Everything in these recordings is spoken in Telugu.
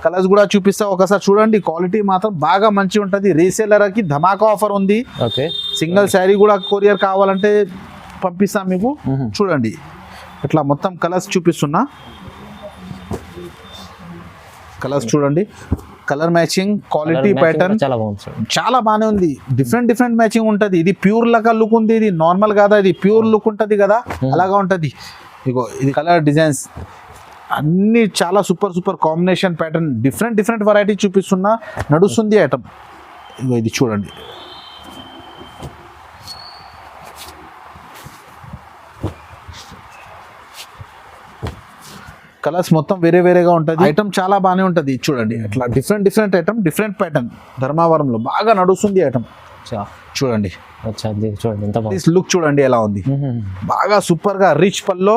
కలర్స్ కూడా చూపిస్తా, ఒకసారి చూడండి. క్వాలిటీ మాత్రం బాగా మంచి ఉంటుంది. రీసేలర్కి ధమాకా ఆఫర్ ఉంది. ఓకే, సింగిల్ శారీ కూడా కొరియర్ కావాలంటే పంపిస్తాం మీకు. చూడండి ఇట్లా మొత్తం కలర్స్ చూపిస్తున్నా. కలర్స్ చూడండి, కలర్ మ్యాచింగ్, క్వాలిటీ ప్యాటర్న్ చాలా బాగానే ఉంది. డిఫరెంట్ మ్యాచింగ్ ఉంటుంది. ఇది ప్యూర్ లాగా లుక్ ఉంది, ఇది నార్మల్ కాదా, ఇది ప్యూర్ లుక్ ఉంటుంది కదా, అలాగా ఉంటుంది. ఇగో ఇది కలర్ డిజైన్స్ అన్నీ చాలా super combination pattern, different variety చూపిస్తున్నా. నడుస్తుంది ఐటమ్. ఇగో ఇది చూడండి. కలర్స్ మొత్తం వేరేగా ఉంటుంది. ఐటమ్ చాలా బాగానే ఉంటుంది. చూడండి అట్లా డిఫరెంట్ ఐటమ్, డిఫరెంట్ ప్యాటర్న్. ధర్మవరంలో బాగా నడుస్తుంది ఐటమ్. చూడండి లుక్ చూడండి ఎలా ఉంది. బాగా సూపర్గా రిచ్ పల్లో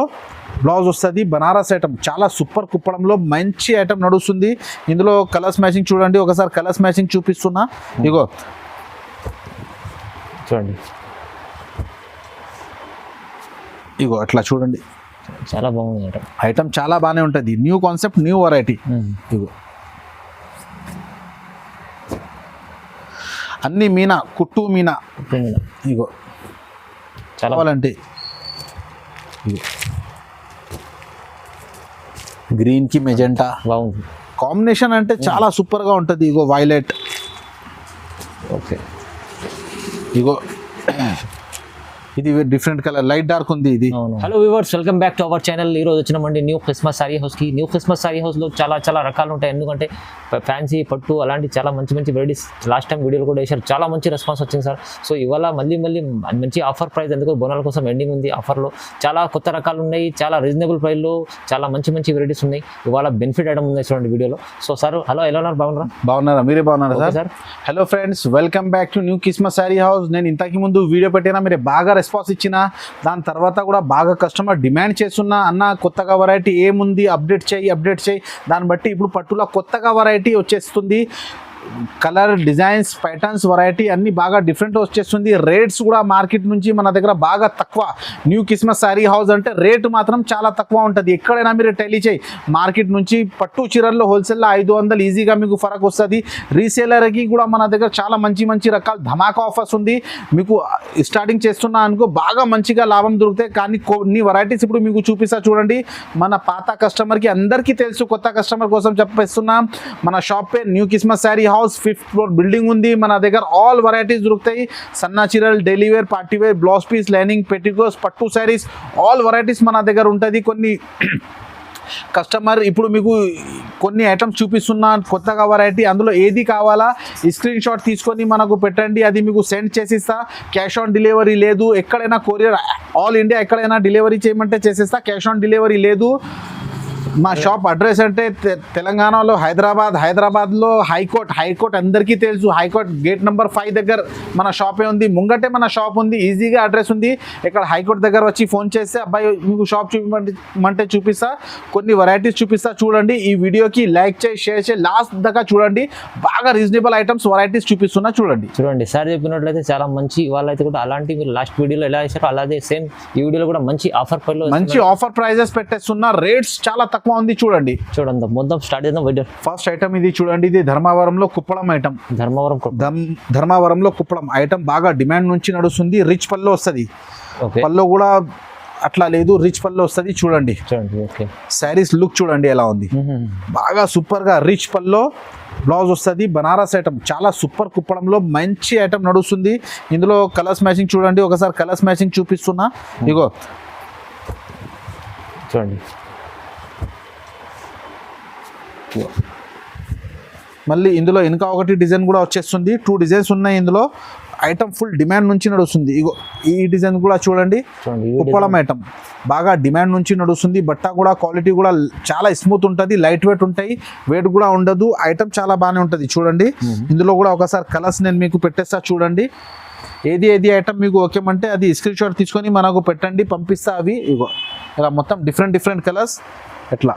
బ్లౌజ్ వస్తుంది. బనారస్ ఐటమ్ చాలా సూపర్, కుప్పడంలో మంచి ఐటమ్ నడుస్తుంది. ఇందులో కలర్స్ మ్యాచింగ్ చూడండి, ఒకసారి కలర్స్ మ్యాచింగ్ చూపిస్తున్నా. ఇగో చూడండి, ఇగో అట్లా చూడండి, చాలా బాగుంది ఐటమ్. ఐటమ్ చాలా బాగానే ఉంటుంది. New concept, new variety. ఇగో అన్ని మీనా, కుట్టు మీనా. ఇగో చాలా కావాలంటే గ్రీన్ కి మెజెంటా బాగుంది కాంబినేషన్, అంటే చాలా సూపర్గా ఉంటుంది. ఇగో వైలెట్. ఓకే, ఇగో ఇది డిఫరెంట్ కలర్, లైట్ డార్క్ ఉంది ఇది. Hello viewers, welcome back to our channel. ఈ రోజు వచ్చినామండి న్యూ క్రిస్మస్ సారీ హౌస్కి. న్యూ క్రిస్మస్ సారీ హౌస్లో చాలా రకాలు ఉంటాయి. ఎందుకంటే ఫ్యాన్సీ, పట్టు అలాంటి చాలా మంచి వెరైటీస్ లాస్ట్ టైం వీడియోలు కూడా వేశారు. చాలా మంచి రెస్పాన్స్ వచ్చింది సార్. సో ఇవాళ మళ్ళీ మంచి ఆఫర్ ప్రైస్, ఎందుకు బోనాల కోసం ఎండింగ్ ఉంది. ఆఫర్లో చాలా కొత్త రకాలు ఉన్నాయి, చాలా రీజనబుల్ ప్రైస్లో చాలా మంచి వెరైటీస్ ఉన్నాయి. ఇవాళ బెనిఫిట్ ఐటమ్ ఉంది చూడండి వీడియోలో. సో సార్, హలో, ఎలా ఉన్నారు? బాగున్నారా? మీరే బాగున్నారా sir? Hello friends, welcome back to new Christmas sorry house. నేను ఇంతకు ముందు వీడియో పెట్టినా, మీరు బాగా రెస్పాన్స్ ఇచ్చిన, దాని తర్వాత కూడా బాగా కస్టమర్ డిమాండ్ చేస్తున్నా, అన్న కొత్తగా వెరైటీ ఏముంది, అప్డేట్ చేయి. దాన్ని బట్టి ఇప్పుడు పట్టులో కొత్తగా వెరైటీ వచ్చేస్తుంది. కలర్ డిజైన్స్, ప్యాటర్న్స్, వెరైటీ అన్నీ బాగా డిఫరెంట్ వచ్చేస్తుంది. రేట్స్ కూడా మార్కెట్ నుంచి మన దగ్గర బాగా తక్కువ. న్యూ క్రిస్మస్ శారీ హౌస్ అంటే రేటు మాత్రం చాలా తక్కువ ఉంటుంది. ఎక్కడైనా మీరు టెలీ చేయి, మార్కెట్ నుంచి పట్టు చీరల్లో హోల్సేల్లో 500 ఈజీగా మీకు ఫరక్ వస్తుంది. రీసేలర్కి కూడా మన దగ్గర చాలా మంచి రకాల ధమాకా ఆఫర్స్ ఉంది. మీకు స్టార్టింగ్ చేస్తున్నా అనుకో బాగా మంచిగా లాభం దొరుకుతాయి. కానీ కొన్ని వెరైటీస్ ఇప్పుడు మీకు చూపిస్తా చూడండి. మన పాత కస్టమర్కి అందరికీ తెలుసు, కొత్త కస్టమర్ కోసం చెప్పేస్తున్నాం. మన షాప్ పే new Christmas sari house 5th floor building ఉంది. మన దగ్గర ఆల్ వెరైటీస్ దొరుకుతాయి. సన్నా చీరలు, daily wear, party wear, blouse piece, lining, petticoats, పట్టు శారీస్, ఆల్ వెరైటీస్ మన దగ్గర ఉంటుంది. కొన్ని కస్టమర్ ఇప్పుడు మీకు కొన్ని ఐటమ్స్ చూపిస్తున్నా కొత్తగా వెరైటీ, అందులో ఏది కావాలా స్క్రీన్ షాట్ తీసుకొని మనకు పెట్టండి, అది మీకు సెండ్ చేసిస్తా. క్యాష్ ఆన్ డెలివరీ లేదు. ఎక్కడైనా కొరియర్ ఆల్ ఇండియా ఎక్కడైనా డెలివరీ చేయమంటే చేసేస్తా. క్యాష్ ఆన్ డెలివరీ లేదు. మా షాప్ అడ్రస్ అంటే తెలంగాణలో హైదరాబాద్లో హైకోర్ట్ అందరికీ తెలుసు. హైకోర్ట్ గేట్ నెంబర్ 5 దగ్గర మన షాపే ఉంది. ముంగటే మన షాప్ ఉంది. ఈజీగా అడ్రస్ ఉంది. ఇక్కడ హైకోర్ట్ దగ్గర వచ్చి ఫోన్ చేస్తే అబ్బాయి మీకు షాప్ చూపించమంటే చూపిస్తా. కొన్ని వెరైటీస్ చూపిస్తా చూడండి. ఈ వీడియోకి లైక్ చేయి, షేర్ చేయి, లాస్ట్ దాకా చూడండి. బాగా రీజనబుల్ ఐటమ్స్, వెరైటీస్ చూపిస్తున్నా చూడండి. సార్ చెప్పినట్లయితే చాలా మంచి వాళ్ళైతే కూడా అలాంటి మీరు లాస్ట్ వీడియోలో ఎలా చేశారో అలాగే సేమ్ ఈ వీడియోలో కూడా మంచి ఆఫర్ ప్రైజెస్ పెట్టేస్తున్నా. రేట్స్ చాలా తక్కువ ఉంది. చూడండి మొత్తం స్టార్ట్ చేద్దాం వీడియో. ఫస్ట్ ఐటమ్ ఇది చూడండి. ఇది ధర్మవరంలో కుప్పడం ఐటమ్. ధర్మవరంలో కుప్పడం ఐటమ్ బాగా డిమాండ్ నుంచి నడుస్తుంది. రిచ్ పల్లో వస్తుంది. పల్లో కూడా అట్లా లేదు, రిచ్ పల్లో వస్తుంది. చూడండి శారీస్ లుక్ చూడండి ఎలా ఉంది. బాగా సూపర్ గా రిచ్ పల్లో బ్లౌజ్ వస్తుంది. బనారస్ ఐటమ్ చాలా సూపర్, కుప్పడంలో మంచి ఐటమ్ నడుస్తుంది. ఇందులో కలర్స్ మ్యాచింగ్ చూడండి, ఒకసారి కలర్స్ మ్యాచింగ్ చూపిస్తున్నా. ఇగో చూడండి, మళ్ళీ ఇందులో ఇంకా ఒకటి డిజైన్ కూడా వచ్చేస్తుంది. 2 డిజైన్స్ ఉన్నాయి ఇందులో. ఐటమ్ ఫుల్ డిమాండ్ నుంచి నడుస్తుంది. ఇగో ఈ డిజైన్ కూడా చూడండి, కుప్పడం ఐటమ్ బాగా డిమాండ్ నుంచి నడుస్తుంది. బట్ట కూడా క్వాలిటీ కూడా చాలా స్మూత్ ఉంటుంది, లైట్ వెయిట్ ఉంటాయి, వెయిట్ కూడా ఉండదు. ఐటమ్ చాలా బాగానే ఉంటుంది. చూడండి ఇందులో కూడా ఒకసారి కలర్స్ నేను మీకు పెట్టేస్తా చూడండి. ఏది ఐటమ్ మీకు ఓకే అంటే అది స్క్రీన్ షాట్ తీసుకొని మనకు పెట్టండి, పంపిస్తా. అవి ఇగో ఇలా మొత్తం డిఫరెంట్ కలర్స్ ఎట్లా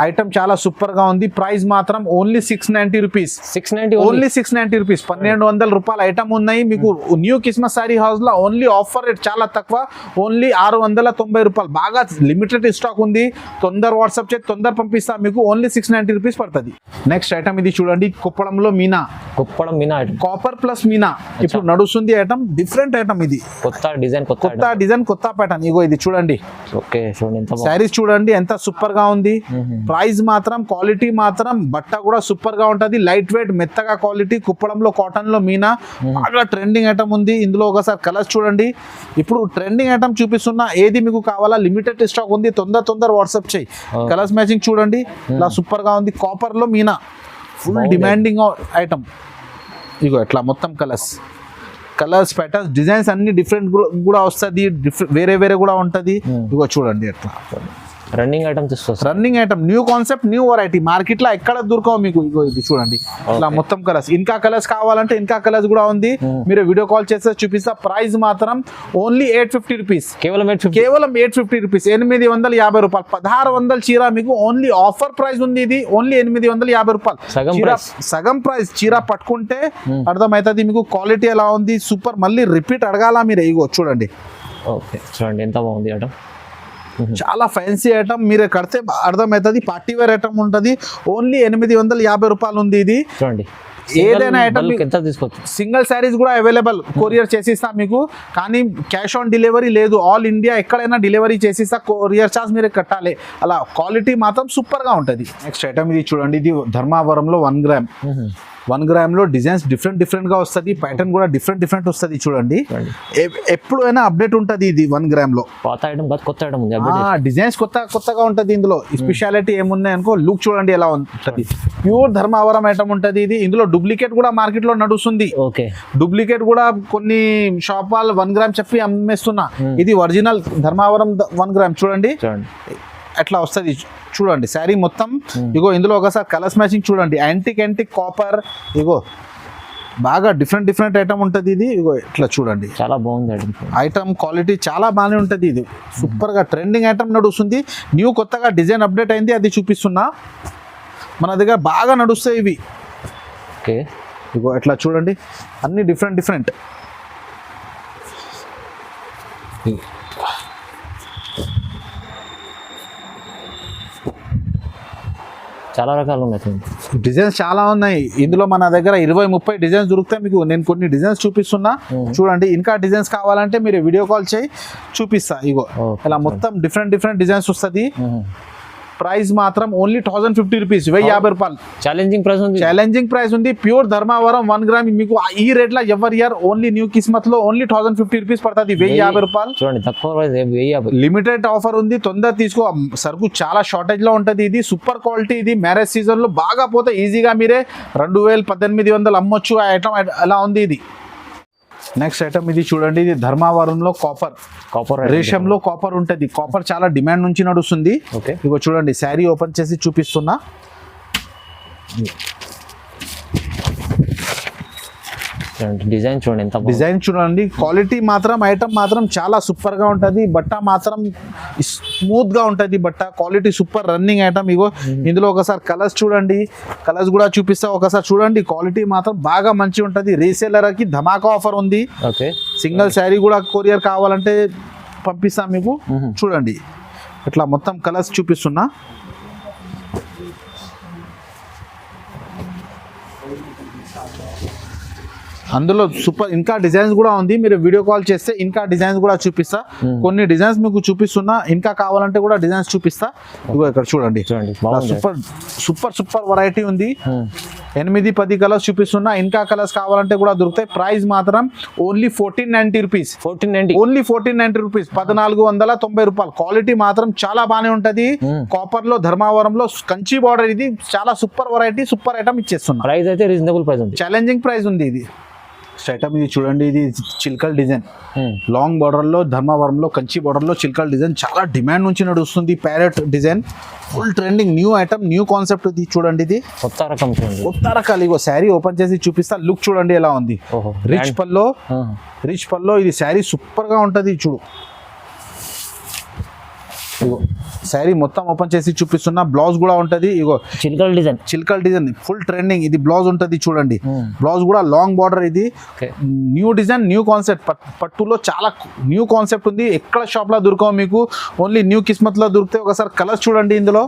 ఐటమ్ చాలా సూపర్ గా ఉంది. ప్రైస్ మాత్రం ఓన్లీ 690 రూపీస్. 690 only 690 rupees. 1200 రూపాయల ఐటమ్ ఉన్నాయి మీకు న్యూ క్రిస్మస్ సారీ హౌస్ లో. ఓన్లీ ఆఫర్ రేట్ చాలా తక్కువ, ఓన్లీ 690 రూపాయలు. బాగా లిమిటెడ్ స్టాక్ ఉంది. తొందర వాట్సాప్ చేసి తొందర పంపిస్తా మీకు. ఓన్లీ 690 రూపీస్ పడుతుంది. నెక్స్ట్ ఐటమ్ ఇది చూడండి, కుప్పడంలో మీనా, కుప్పడం మీనా ఐటమ్, కాపర్ ప్లస్ మీనా ఇప్పుడు నడుస్తుంది ఐటమ్. డిఫరెంట్ ఐటమ్ ఇది, కొత్త డిజైన్, కొత్త డిజైన్, కొత్త ప్యాటర్న్. ఇగో ఇది చూడండి, ఓకే చూడండి ఎంత శారీస్ చూడండి ఎంత సూపర్ గా ఉంది. ప్రైస్ మాత్రం, క్వాలిటీ మాత్రం, బట్ట కూడా సూపర్ గా ఉంటది. లైట్ వెయిట్, మెత్తగా క్వాలిటీ. కుప్పడంలో కాటన్ లో మీనా బాగా ట్రెండింగ్ ఐటమ్ ఉంది. ఇందులో ఒకసారి కలర్స్ చూడండి. ఇప్పుడు ట్రెండింగ్ ఐటమ్ చూపిస్తున్నా, ఏది మీకు కావాలా లిమిటెడ్ స్టాక్ ఉంది. తొందర వాట్సాప్ చేయి. కలర్స్ మ్యాచింగ్ చూడండి ఇలా సూపర్ గా ఉంది. కాపర్ లో మీనా ఫుల్ డిమాండింగ్ ఐటమ్. ఇగో ఇట్లా మొత్తం కలర్స్ ప్యాటర్న్స్ డిజైన్స్ అన్ని డిఫరెంట్ కూడా వస్తుంది. వేరే కూడా ఉంటది. ఇగో చూడండి ఎట్లా రన్నింగ్ ఐటమ్ తీసుకొస్తారు. Running item, new concept, new variety. Market లో ఎక్కడ దొరకవు మీకు. ఇగో ఇది చూడండి ఇలా మొత్తం కలర్స్. ఇంకా కలర్స్ కావాలంటే ఇంకా కలర్స్ కూడా ఉంది. మీరు వీడియో కాల్ చేస్తే చూపిస్తా. ప్రైస్ మాత్రం ఓన్లీ 850 రూపీస్. కేవలం 850 రూపీస్. 850 రూపాయలు. 1600 చీర మీకు ఓన్లీ ఆఫర్ ప్రైస్ ఉంది. ఇది ఓన్లీ 850 రూపాయలు. సగం ప్రైస్. చీర పట్టుకుంటే అర్థమవుతుంది మీకు క్వాలిటీ ఎలా ఉంది. సూపర్. మళ్ళీ రిపీట్ అడగాల మీరు. ఇగో చూడండి, ఓకే చూడండి ఎంత బాగుంది ఐటమ్. చాలా ఫ్యాన్సీ ఐటమ్. మీరు కడితే అర్థమవుతుంది. పార్టీ వేర్ ఐటమ్ ఉంటుంది. ఓన్లీ 850 రూపాయలు ఉంది ఇది. చూడండి ఏదైనా ఐటమ్ ఎంత తీసుకోవచ్చు. సింగిల్ శారీస్ కూడా అవైలబుల్. కొరియర్ చేసిస్తా మీకు, కానీ క్యాష్ ఆన్ డెలివరీ లేదు. ఆల్ ఇండియా ఎక్కడైనా డెలివరీ చేసిస్తా. కొరియర్ చార్జ్ మీరు కట్టాలి. అలా క్వాలిటీ మాత్రం సూపర్ గా ఉంటుంది. నెక్స్ట్ ఐటమ్ ఇది చూడండి, ఇది ధర్మావరంలో 1 గ్రామ్. 1 గ్రామ్ లో డిజైన్స్ డిఫరెంట్ గా వస్తుంది. ప్యాటర్న్ కూడా డిఫరెంట్ వస్తుంది. చూడండి ఎప్పుడైనా అప్డేట్ ఉంటుంది ఇది 1 గ్రామ్ లో. పాత ఐటమ్ కొత్త ఐటమ్ ఉంది. డిజైన్స్ కొత్తగా ఉంటది. ఇందులో స్పెషాలిటీ ఏమున్నాయి అనుకో. లుక్ చూడండి ఎలా ఉంటది. ప్యూర్ ధర్మావరం ఐటమ్ ఉంటది ఇది. ఇందులో డూప్లికేట్ కూడా మార్కెట్ లో నడుస్తుంది. ఓకే, డూప్లికేట్ కూడా కొన్ని షాప్ వాళ్ళు 1 గ్రామ్ చెప్పి అమ్మేస్తున్నా. ఇది ఒరిజినల్ ధర్మావరం 1 గ్రామ్. చూడండి ఎట్లా వస్తుంది. చూడండి శారీ మొత్తం. ఇగో ఇందులో ఒకసారి కలర్స్ మ్యాచింగ్ చూడండి. Antique copper. ఇగో బాగా డిఫరెంట్ ఐటమ్ ఉంటుంది ఇది. ఇగో ఇట్లా చూడండి చాలా బాగుంది ఐటమ్. క్వాలిటీ చాలా బాగానే ఉంటుంది. ఇది సూపర్ గా ట్రెండింగ్ ఐటమ్ నడుస్తుంది. న్యూ కొత్తగా డిజైన్ అప్డేట్ అయింది, అది చూపిస్తున్నా. మన దగ్గర బాగా నడుస్తాయి ఇవి. ఓకే, ఇగో ఇట్లా చూడండి అన్ని డిఫరెంట్. చాలా రకాలు ఉన్నాయి. డిజైన్స్ చాలా ఉన్నాయి ఇందులో. మన దగ్గర 20-30 డిజైన్స్ దొరుకుతాయి మీకు. నేను కొన్ని డిజైన్స్ చూపిస్తున్నా చూడండి. ఇంకా డిజైన్స్ కావాలంటే మీరు వీడియో కాల్ చేయి, చూపిస్తా. ఇగో ఇలా మొత్తం డిఫరెంట్ డిజైన్స్ వస్తుంది. ప్రైస్ మాత్రం ఓన్లీ 1050 రూపీస్. 1050 రూపాయలు. ఛాలెంజింగ్ ప్రైస్ ఉంది. ప్యూర్ ధర్మావరం 1 గ్రామ్ మీకు ఈ రేట్ లో ఎవరి ఇయర్ ఓన్లీ న్యూ కిస్మత్ లో ఓన్లీ 1050 రూపీస్ పడుతుంది. 1050 రూపాయలు. చూడండి తక్కువ ప్రైస్. లిమిటెడ్ ఆఫర్ ఉంది. తొందర తీసుకో. సరుకు చాలా షార్టేజ్ లో ఉంటది. ఇది సూపర్ క్వాలిటీ. ఇది మ్యారేజ్ సీజన్ లో బాగా పోతే ఈజీగా మీరే 2000-1800 అమ్మొచ్చు. ఆ ఐటమ్ ఎలా ఉంది ఇది. నెక్స్ట్ ఐటమ్ ఇది చూడండి, ఇది ధర్మావరంలో కాపర్ రేషంలో కాపర్ ఉంటుంది. కాపర్ చాలా డిమాండ్ నుంచి నడుస్తుంది. ఇగో చూడండి శారీ ఓపెన్ చేసి చూపిస్తున్నా. డిజైన్ చూడండి. క్వాలిటీ మాత్రం ఐటమ్ మాత్రం చాలా సూపర్ గా ఉంటది. బట్ట మాత్రం స్మూత్ గా ఉంటది. బట్ట క్వాలిటీ సూపర్. Running item. ఇగో ఇందులో ఒకసారి కలర్స్ చూడండి. కలర్స్ కూడా చూపిస్తా. ఒకసారి చూడండి. క్వాలిటీ మాత్రం బాగా మంచి ఉంటది. రీసేలర్ కి ధమాకా ఆఫర్ ఉంది. సింగిల్ శారీ కూడా కొరియర్ కావాలంటే పంపిస్తా మీకు. చూడండి ఇట్లా మొత్తం కలర్స్ చూపిస్తున్నా. అందులో సూపర్ ఇంకా డిజైన్స్ కూడా ఉంది. మీరు వీడియో కాల్ చేస్తే ఇంకా డిజైన్స్ కూడా చూపిస్తా. కొన్ని డిజైన్స్ మీకు చూపిస్తున్నా. ఇంకా కావాలంటే కూడా డిజైన్స్ చూపిస్తా. ఇగో ఇక్కడ చూడండి సూపర్ వెరైటీ ఉంది. 8-10 కలర్స్ చూపిస్తున్నా. ఇంకా కలర్స్ కావాలంటే కూడా దొరుకుతాయి. ప్రైస్ మాత్రం ఓన్లీ 1490 రూపీస్. Only 1490 rupees. 1490 రూపాయలు. క్వాలిటీ మాత్రం చాలా బాగానే ఉంటది. కాపర్ లో ధర్మావరంలో కంచి బార్డర్. ఇది చాలా సూపర్ వెరైటీ, సూపర్ ఐటమ్ ఇచ్చేస్తున్నా. ప్రైస్ అయితే రీజనబుల్ ప్రైస్ ఉంది. ఛాలెంజింగ్ ప్రైస్ ఉంది ఇది. ఐటమ్ ఇది చూడండి. ఇది చిల్కల్ డిజైన్. లాంగ్ బార్డర్ లో ధర్మావరంలో కంచి బార్డర్ లో చిల్కల్ డిజైన్ చాలా డిమాండ్ నుంచి నడుస్తుంది. Parrot design full trending. New item, new concept. ఇది చూడండి. ఇది కొత్త రకాలు. ఇగో శారీ ఓపెన్ చేసి చూపిస్తా. లుక్ చూడండి ఎలా ఉంది. రిచ్ పల్లో ఇది శారీ సూపర్ గా ఉంటది. చూడు శారీ మొత్తం ఓపెన్ చేసి చూపిస్తున్నా. బ్లౌజ్ కూడా ఉంటది, ఇగో చిల్కల్ డిజైన్. చిల్కల్ డిజైన్ ఫుల్ ట్రెండింగ్. ఇది బ్లౌజ్ ఉంటది చూడండి. బ్లౌజ్ కూడా లాంగ్ బార్డర్. ఇది న్యూ డిజైన్, న్యూ కాన్సెప్ట్. పట్టులో చాలా న్యూ కాన్సెప్ట్ ఉంది. ఎక్కడ షాప్ లో దొరకవు మీకు, ఓన్లీ న్యూ కిస్మత్ లో దొరుకుతాయి. ఒకసారి కలర్స్ చూడండి ఇందులో.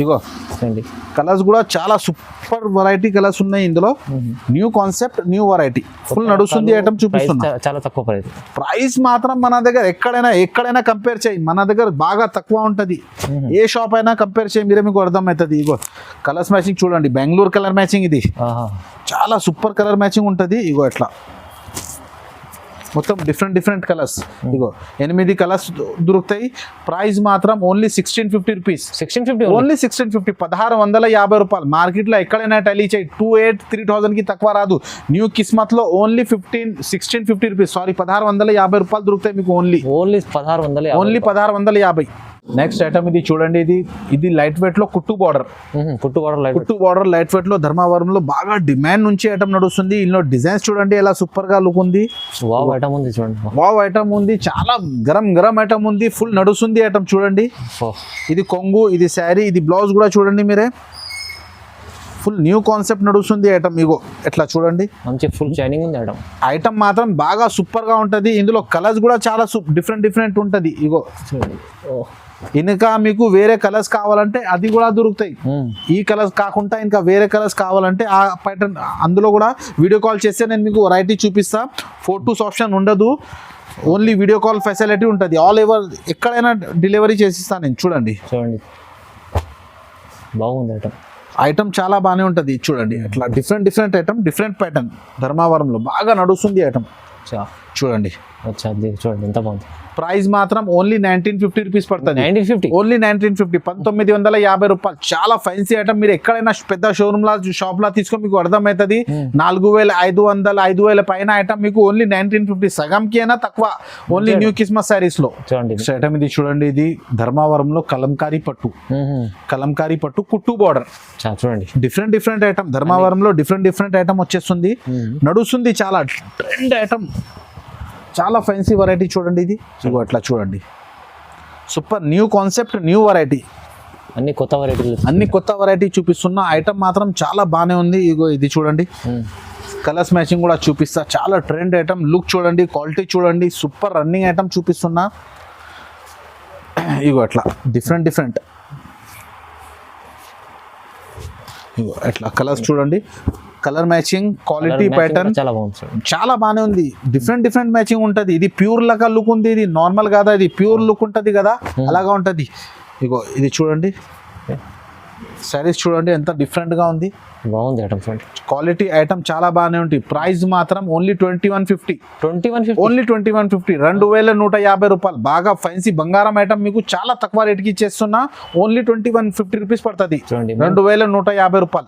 ఇగో కలర్స్ కూడా చాలా సూపర్ వెరైటీ కలర్స్ ఉన్నాయి ఇందులో. New concept, new variety, full నడుస్తుంది ఐటమ్ చూపిస్తున్నా. చాలా తక్కువ ప్రైస్ మాత్రం మన దగ్గర ఎక్కడైనా కంపేర్ చేయి, మన దగ్గర బాగా తక్కువ ఉంటది. ఏ షాప్ అయినా కంపేర్ చేయి, మీరే మీకు అర్థమవుతుంది. ఇగో కలర్స్ మ్యాచింగ్ చూడండి, బెంగళూరు కలర్ మ్యాచింగ్. ఇది చాలా సూపర్ కలర్ మ్యాచింగ్ ఉంటది. ఇగో ఎట్లా మొత్తం డిఫరెంట్ కలర్స్. ఇగో 8 కలర్స్ దొరుకుతాయి. ప్రైస్ మాత్రం ఓన్లీ 1650 రూపీస్. 1650 ఓన్లీ 1650, 1650 రూపాయలు. మార్కెట్లో ఎక్కడైనా టైలీ చేయి 2800-3000 కి తక్కువ రాదు. న్యూ కిస్మత్ లో ఓన్లీ 1650 రూపీస్, సారీ 1650 రూపాయలు దొరుకుతాయి మీకు. ఓన్లీ 1650. నెక్స్ట్ ఐటమ్ ఇది చూడండి. ఇది లైట్ వెయిట్ లో కుట్టు బార్డర్ లైట్ వెయిట్ లో ధర్మవరంలో బాగా డిమాండ్ నుంచి ఐటమ్ నడుస్తుంది. ఇందులో డిజైన్స్ చూడండి ఎలా సూపర్ గా లుక్ ఉంది. వావ్ ఐటమ్ ఉంది, చాలా గరం ఐటమ్ ఉంది, ఫుల్ నడుస్తుంది ఐటమ్ చూడండి. ఇది కొంగు, ఇది శారీ, ఇది బ్లౌజ్ కూడా చూడండి మీరే. ఫుల్ న్యూ కాన్సెప్ట్ నడుస్తుంది ఐటమ్. ఇగో ఎట్లా చూడండి, మంచి ఫుల్ షైనింగ్ ఉంది ఐటమ్ మాత్రం బాగా సూపర్ గా ఉంటది. ఇందులో కలర్స్ కూడా చాలా డిఫరెంట్ ఉంటది. ఇగో ఇంకా మీకు వేరే కలర్స్ కావాలంటే అది కూడా దొరుకుతాయి. ఈ కలర్స్ కాకుండా ఇంకా వేరే కలర్స్ కావాలంటే ఆ ప్యాటర్న్ అందులో కూడా వీడియో కాల్ చేస్తే నేను మీకు వెరైటీ చూపిస్తా. ఫోటోస్ ఆప్షన్ ఉండదు, ఓన్లీ వీడియో కాల్ ఫెసిలిటీ ఉంటుంది. ఆల్ ఓవర్ ఎక్కడైనా డెలివరీ చేసిస్తాను నేను. చూడండి బాగుంది ఐటమ్ చాలా బాగానే ఉంటుంది. చూడండి అట్లా డిఫరెంట్ ఐటమ్, డిఫరెంట్ ప్యాటర్న్. ధర్మవరంలో బాగా నడుస్తుంది ఐటమ్ చూడండి. చూడండి ఎంత బాగుంది. ప్రైస్ మాత్రం ఓన్లీ 1950 రూపీస్ పడుతుంది. ఓన్లీ 1950, 1950 రూపాయలు. చాలా ఫ్యాన్సీ ఐటమ్. మీరు ఎక్కడైనా పెద్ద షోరూమ్ లా షాప్ లా తీసుకొని మీకు అర్థమవుతుంది. 4500, 5000 పైన ఐటమ్ మీకు ఓన్లీ 1950, సగంకి అయినా తక్కువ. ఓన్లీ న్యూ క్రిస్మస్ శారీస్ లో ఐటమ్ ఇది చూడండి. ఇది ధర్మవరంలో కలంకారీ పట్టు కుట్టు బార్డర్ చూడండి. Different item. ధర్మవరంలో డిఫరెంట్ ఐటమ్ వచ్చేస్తుంది, నడుస్తుంది. చాలా ట్రెండ్ ఐటమ్, చాలా ఫ్యాన్సీ వెరైటీ చూడండి. ఇది అట్లా చూడండి, super new concept, new variety. అన్ని కొత్త వెరైటీ చూపిస్తున్న ఐటమ్ మాత్రం చాలా బాగానే ఉంది. ఇగో ఇది చూడండి, కలర్స్ మ్యాచింగ్ కూడా చూపిస్తా. చాలా ట్రెండ్ ఐటమ్. లుక్ చూడండి, క్వాలిటీ చూడండి, సూపర్ రన్నింగ్ ఐటమ్ చూపిస్తున్నా. ఇగో అట్లా డిఫరెంట్ ఇగో అట్లా కలర్స్ చూడండి, కలర్ మ్యాచింగ్, క్వాలిటీ ప్యాటర్న్ చాలా బాగానే ఉంది. డిఫరెంట్ మ్యాచింగ్ ఉంటుంది. ఇది ప్యూర్ లాగా లుక్ ఉంది, ఇది నార్మల్ కాదా, ఇది ప్యూర్ లుక్ ఉంటుంది కదా, అలాగా ఉంటుంది. ఇగో ఇది చూడండి, శారీస్ చూడండి ఎంత డిఫరెంట్ గా ఉంది. బాగుంది ఐటమ్. క్వాలిటీ ఐటమ్ చాలా బాగానే ఉంటుంది. ప్రైస్ మాత్రం ఓన్లీ 2150. ఓన్లీ 2150, 2150 రూపాయలు. బాగా ఫ్యాన్సీ బంగారం ఐటమ్ మీకు చాలా తక్కువ రేట్కి ఇచ్చేస్తున్నా. ఓన్లీ 2150 రూపీస్ పడుతుంది. 2150 రూపాయలు.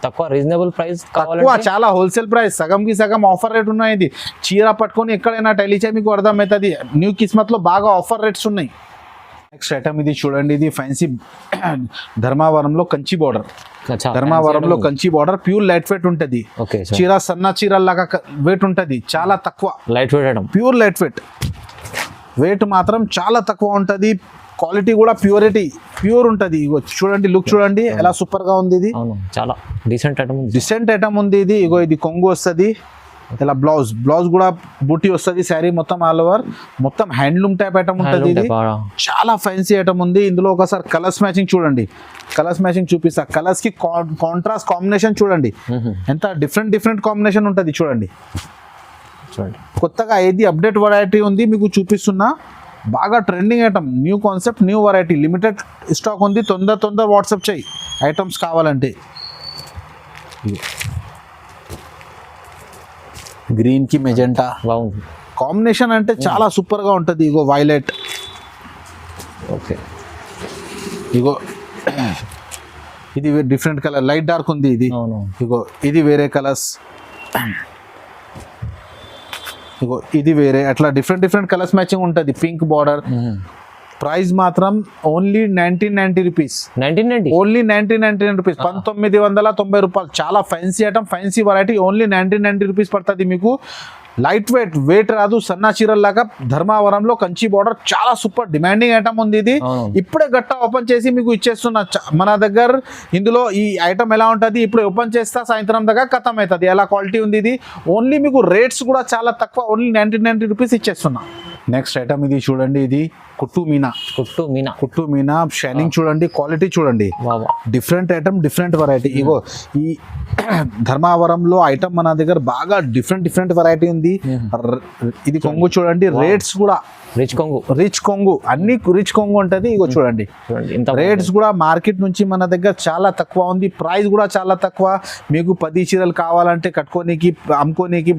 తక్కువ రీజనబుల్ ప్రైస్, తక్కువ, చాలా హోల్సేల్ ప్రైస్. సగంకి సగం ఆఫర్ రేట్ ఉన్నాయి. ఇది చీర పట్టుకొని ఎక్కడైనా టైలీచే మీకు అర్థమవుతుంది. న్యూ కిస్మత్ లో బాగా ఆఫర్ రేట్స్ ఉన్నాయి. నెక్స్ట్ ఐటమ్ ఇది చూడండి. ఇది ఫ్యాన్సీ ధర్మవరంలో Kanchi border. Pure light weight ఉంటుంది. చీర సన్న చీర లాగా వెయిట్ ఉంటుంది, చాలా తక్కువ. Light weight item, pure light weight మాత్రం చాలా తక్కువ ఉంటుంది. క్వాలిటీ కూడా ప్యూర్ ఉంటుంది. చూడండి, లుక్ చూడండి ఎలా సూపర్ గా ఉంది. ఇది చాలా డీసెంట్ ఐటమ్ ఉంది. ఇది ఇగో ఇది కొంగు వస్తుంది, ఇలా బ్లౌజ్ కూడా బూటీ వస్తుంది. శారీ మొత్తం ఆల్ ఓవర్ మొత్తం హ్యాండ్లూమ్ టైప్ ఐటమ్ ఉంటుంది. ఇది చాలా ఫ్యాన్సీ ఐటమ్ ఉంది. ఇందులో ఒకసారి కలర్స్ మ్యాచింగ్ చూడండి, కలర్స్ మ్యాచింగ్ చూపిస్తా. కలర్స్ కి కాంట్రాస్ట్ కాంబినేషన్ చూడండి, ఎంత డిఫరెంట్ కాంబినేషన్ ఉంటుంది. చూడండి కొత్తగా ఏది అప్డేట్ వెరైటీ ఉంది మీకు చూపిస్తున్నా. బాగా trending item, new concept, new variety. Limited stock ఉంది. తొందర వాట్సాప్ చేయి ఐటమ్స్ కావాలంటే. గ్రీన్ కి మెజెంటా బాగుంది కాంబినేషన్, అంటే చాలా సూపర్ గా ఉంటుంది. ఇగో వైలెట్, ఓకే ఇగో ఇది డిఫరెంట్ కలర్, లైట్ డార్క్ ఉంది. ఇది ఇగో ఇది వేరే కలర్స్, ఇగో ఇది వేరే, అట్లా డిఫరెంట్ కలర్స్ మ్యాచింగ్ ఉంటుంది. Pink border. ప్రైస్ మాత్రం ఓన్లీ 1990 రూపీస్. ఓన్లీ 1999 రూపీస్, 1990 రూపాయలు. చాలా fancy item, fancy variety. Only 1990 rupees పడుతుంది మీకు. లైట్ వెయిట్ రాదు, సన్నా చీరల్లాగా ధర్మావరంలో కంచి బార్డర్ చాలా సూపర్ డిమాండింగ్ ఐటమ్ ఉంది ఇది. అవును. ఇప్పుడే గట్ట ఓపెన్ చేసి మీకు ఇచ్చేస్తున్నా. మన దగ్గర ఇందులో ఈ ఐటమ్ ఎలా ఉంటుంది, ఇప్పుడు ఓపెన్ చేస్తా సాయంత్రం దాకా ఖతం అవుతుంది, ఎలా క్వాలిటీ ఉంది ఇది. ఓన్లీ మీకు రేట్స్ కూడా చాలా తక్కువ, ఓన్లీ 90 రూపీస్ ఇచ్చేస్తున్నా. నెక్స్ట్ ఐటమ్ ఇది చూడండి, ఇది కుట్టు మీనా షైనింగ్ చూడండి, క్వాలిటీ చూడండి, డిఫరెంట్ ఐటమ్ డిఫరెంట్ వెరైటీ. ఇగో ఈ ధర్మావరంలో ఐటమ్ మన దగ్గర బాగా డిఫరెంట్ వెరైటీ ఉంది. ఇది కొంగు చూడండి, రేట్స్ కూడా రిచ్ కొంగు అన్ని రిచ్ కొంగు ఉంటుంది. ఇగో చూడండి రేట్స్ కూడా మార్కెట్ నుంచి మన దగ్గర చాలా తక్కువ ఉంది, ప్రైస్ కూడా చాలా తక్కువ. మీకు 10 చీరలు కావాలంటే కట్టుకోనికి అమ్ముకోనికి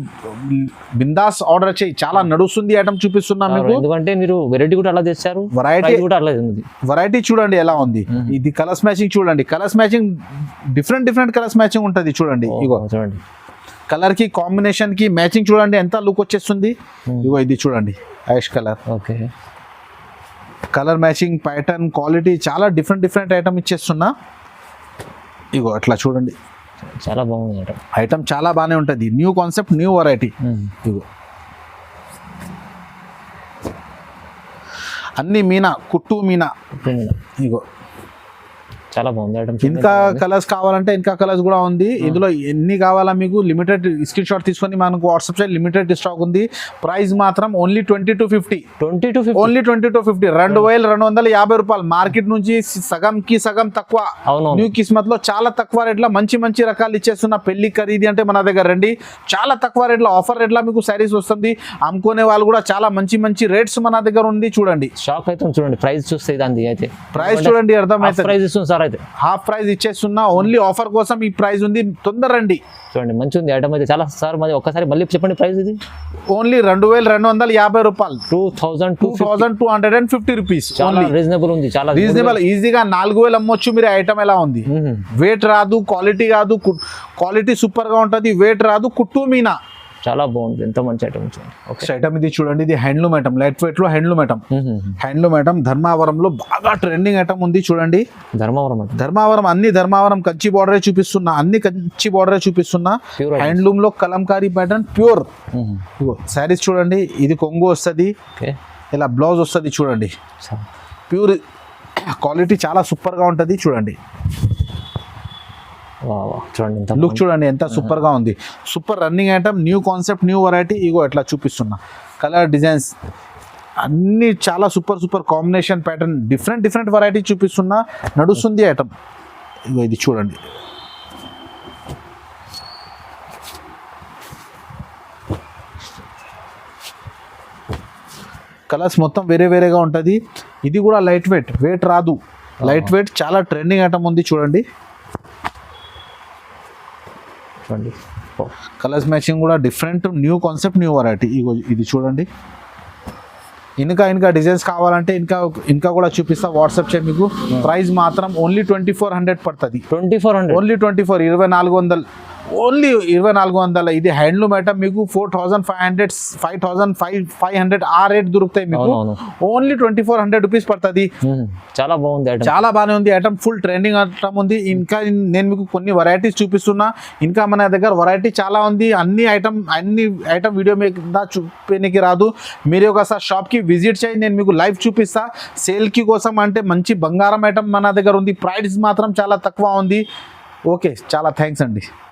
బిందాస్ ఆర్డర్ చేయి, చాలా నడుస్తుంది ఐటమ్ చూపిస్తున్నా మీకు. ఎందుకంటే మీరు వెరైటీ కూడా అలా తెచ్చారు, వెరైటీ చూడండి ఎలా ఉంది. ఇది కలర్స్ మ్యాచింగ్ చూడండి, colours matching different colours matching ఉంటుంది చూడండి. ఇగో చూడండి కలర్ కి కాంబినేషన్ కి మ్యాచింగ్ చూడండి ఎంత లుక్ వచ్చేస్తుంది. ఇగో ఇది చూడండి ash colour, okay colour matching pattern quality చాలా డిఫరెంట్ ఐటమ్ ఇచ్చేస్తున్నా. ఇగో అట్లా చూడండి, చాలా బాగుంది ఐటమ్ చాలా బాగానే ఉంటుంది. New concept new variety. ఇగో అన్ని మీనా, కుట్టు మీనా. ఇగో చాలా బాగుంది ఐటమ్. ఇంకా కలర్స్ కావాలంటే ఇంకా కలర్స్ కూడా ఉంది. ఇందులో ఎన్ని కావాలా మీకు లిమిటెడ్ స్క్రీన్ షాట్ తీసుకొని మనకు వాట్సాప్ సైడ్ లిమిటెడ్ స్టాక్ ఉంది. ప్రైస్ మాత్రం ఓన్లీ 2250, ఓన్లీ 2250, 2250 రూపాయలు. మార్కెట్ నుంచి సగం తక్కువ. న్యూ కిస్మత్ లో చాలా తక్కువ రేట్లో మంచి రకాలు ఇచ్చేస్తున్న. పెళ్లి ఖరీది అంటే మన దగ్గర రండి, చాలా తక్కువ రేట్లో ఆఫర్ రేట్లో మీకు శారీస్ వస్తుంది. అమ్ముకునే వాళ్ళు కూడా చాలా మంచి రేట్స్ మన దగ్గర ఉంది. చూడండి షాక్ అయితే చూడండి, ప్రైస్ చూస్తే దాన్ని అయితే ప్రైస్ చూడండి అర్థమైతే. ప్రైస్ ఇస్తుంది సార్, అయితే హాఫ్ ప్రైస్ ఇచ్చేస్తున్నా, ఓన్లీ ఆఫర్ కోసం ఈ ప్రైస్ ఉంది. తొందర రండి చూడండి, మంచి ఉంది ఐటమ్ అయితే చాలా. సార్ మరి ఒక్కసారి మళ్ళీ చెప్పండి ప్రైస్. ఇది ఓన్లీ 2250 రూపాయలు, 2250 రూపీస్. చాలా రీజనబుల్ ఉంది, చాలా రీజనబుల్. ఈజీగా 4000 అమ్మొచ్చు మీరు. ఐటమ్ ఎలా ఉంది, వెయిట్ రాదు, క్వాలిటీ కాదు, క్వాలిటీ సూపర్ గా ఉంటది, వెయిట్ రాదు, కుట్టు మీనా చాలా బాగుంది. ఎంత మంచి ఐటమ్. ఐటమ్ ఇది చూడండి, ఇది హ్యాండ్లూమ్ ఐటమ్, లైట్ వెయిట్ లో హ్యాండ్లూమ్ ఐటమ్ ధర్మావరంలో బాగా ట్రెండింగ్ ఐటమ్ ఉంది. చూడండి ధర్మావరం అన్ని ధర్మావరం కంచి బార్డరే చూపిస్తున్నా, హ్యాండ్లూమ్ లో కలంకారీ ప్యాటర్న్ ప్యూర్. శారీస్ చూడండి, ఇది కొంగు వస్తుంది, ఇలా బ్లౌజ్ వస్తుంది. చూడండి ప్యూర్ క్వాలిటీ చాలా సూపర్ గా ఉంటది. చూడండి చూడండి లుక్ చూడండి ఎంత సూపర్ గా ఉంది. Super running item, new concept new variety. ఇగో ఎట్లా చూపిస్తున్నా, కలర్ డిజైన్స్ అన్ని చాలా super combination pattern different variety చూపిస్తున్నా. నడుస్తుంది ఐటమ్. ఇగో ఇది చూడండి, కలర్స్ మొత్తం వేరేగా ఉంటుంది. ఇది కూడా లైట్ వెయిట్ రాదు, లైట్ వెయిట్ చాలా ట్రెండింగ్ ఐటమ్ ఉంది. చూడండి కలర్స్ మ్యాచింగ్ కూడా different, new concept new variety. ఇగో ఇది చూడండి. ఇంకా డిజైన్స్ కావాలంటే ఇంకా కూడా చూపిస్తా, వాట్సాప్ చేయండి. మీకు ప్రైస్ మాత్రం ఓన్లీ 2400 పడుతుంది. 2400 ఓన్లీ 2400, ఓన్లీ 2400. ఇది హ్యాండ్లూమ్ ఐటమ్ మీకు 4500 5500 ఆ రేట్ దొరుకుతాయి మీకు. ఓన్లీ 2400 రూపీస్ పడుతుంది. చాలా బాగుంది, చాలా బాగానే ఉంది ఐటమ్, ఫుల్ ట్రెండింగ్ ఐటమ్ ఉంది. ఇంకా నేను మీకు కొన్ని వెరైటీస్ చూపిస్తున్నా. ఇంకా మన దగ్గర వెరైటీ చాలా ఉంది. అన్ని ఐటమ్ వీడియో మీద చూపించడానికి రాదు. మీరు ఒకసారి షాప్ కి విజిట్ చేయండి, నేను మీకు లైవ్ చూపిస్తా. సేల్ కి కోసం అంటే మంచి బంగారం ఐటమ్ మన దగ్గర ఉంది. ప్రైస్ మాత్రం చాలా తక్కువ ఉంది. ఓకే, చాలా థ్యాంక్స్ అండి.